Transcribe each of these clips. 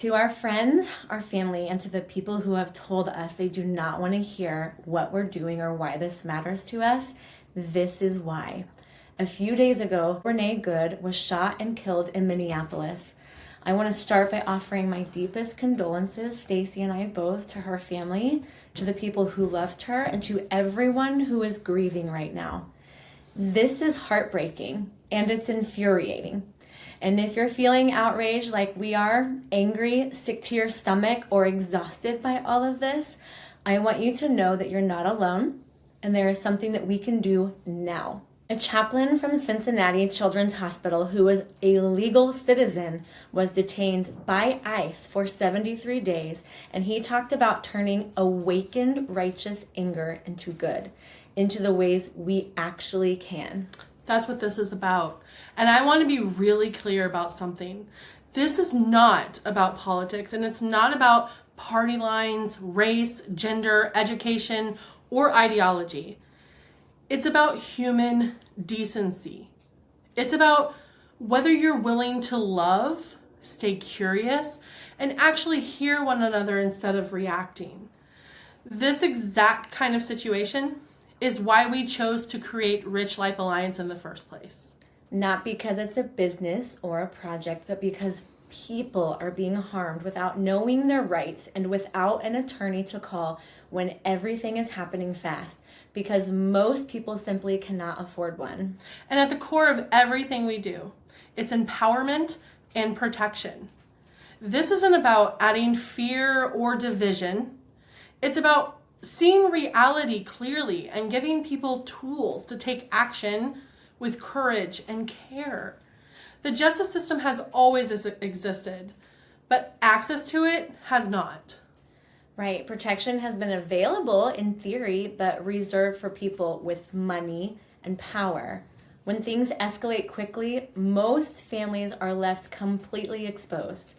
To our friends, our family, and to the people who have told us they do not want to hear what we're doing or why this matters to us, this is why. A few days ago, Renee Good was shot and killed in Minneapolis. I want to start by offering my deepest condolences, Stacy and I both, to her family, to the people who loved her, and to everyone who is grieving right now. This is heartbreaking, and it's infuriating. And if you're feeling outraged like we are, angry, sick to your stomach, or exhausted by all of this, I want you to know that you're not alone, and there is something that we can do now. A chaplain from Cincinnati Children's Hospital who was a legal citizen was detained by ICE for 73 days, and he talked about turning awakened righteous anger into good, into the ways we actually can. That's what this is about. And I want to be really clear about something. This is not about politics, and it's not about party lines, race, gender, education, or ideology. It's about human decency. It's about whether you're willing to love, stay curious, and actually hear one another instead of reacting. This exact kind of situation is why we chose to create Rich Life Alliance in the first place. Not because it's a business or a project, but because people are being harmed without knowing their rights and without an attorney to call when everything is happening fast, because most people simply cannot afford one. And at the core of everything we do, it's empowerment and protection. This isn't about adding fear or division. It's about seeing reality clearly and giving people tools to take action with courage and care. The justice system has always existed, but access to it has not. Right, protection has been available in theory, but reserved for people with money and power. When things escalate quickly, most families are left completely exposed.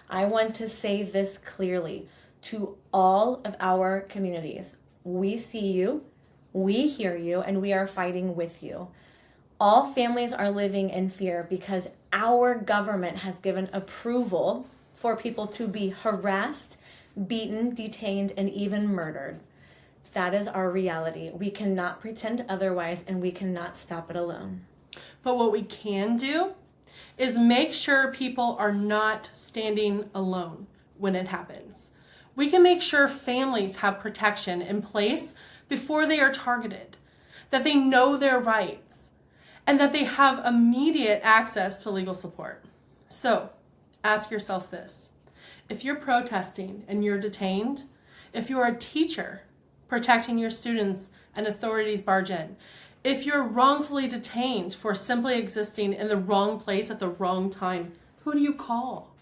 I want to say this clearly to all of our communities. We see you, we hear you, and we are fighting with you. All families are living in fear because our government has given approval for people to be harassed, beaten, detained, and even murdered. That is our reality. We cannot pretend otherwise, and we cannot stop it alone. But what we can do is make sure people are not standing alone when it happens. We can make sure families have protection in place before they are targeted, that they know their rights, and that they have immediate access to legal support. So, ask yourself this. If you're protesting and you're detained, if you're a teacher protecting your students and authorities barge in, if you're wrongfully detained for simply existing in the wrong place at the wrong time, who do you call?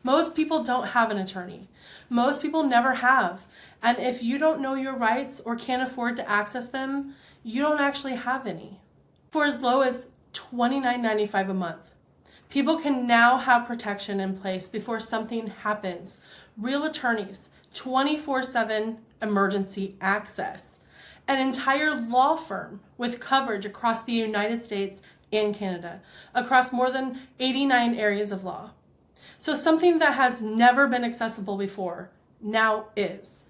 Most people don't have an attorney. Most people never have. And if you don't know your rights or can't afford to access them, you don't actually have any. For as low as $29.95 a month, people can now have protection in place before something happens. Real attorneys, 24/7 emergency access, an entire law firm with coverage across the United States and Canada, across more than 89 areas of law. So something that has never been accessible before now is.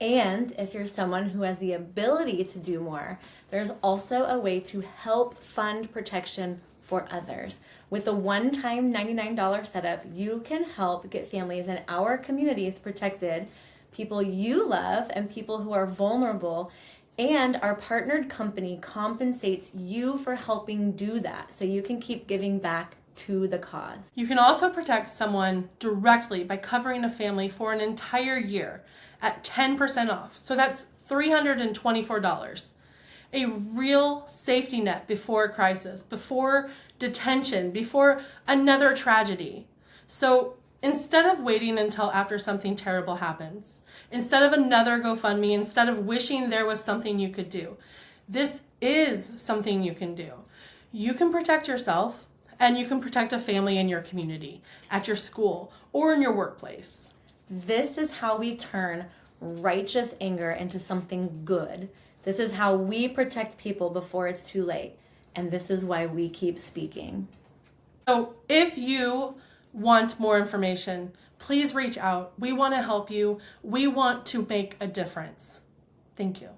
And if you're someone who has the ability to do more, there's also a way to help fund protection for others. With a one-time $99 setup, you can help get families in our communities protected, people you love, and people who are vulnerable. And our partnered company compensates you for helping do that, so you can keep giving back to the cause. You can also protect someone directly by covering a family for an entire year at 10% off. So that's $324. A real safety net before a crisis, before detention, before another tragedy. So instead of waiting until after something terrible happens, instead of another GoFundMe, instead of wishing there was something you could do, this is something you can do. You can protect yourself, and you can protect a family in your community, at your school, or in your workplace. This is how we turn righteous anger into something good. This is how we protect people before it's too late. And this is why we keep speaking. So if you want more information, please reach out. We want to help you. We want to make a difference. Thank you.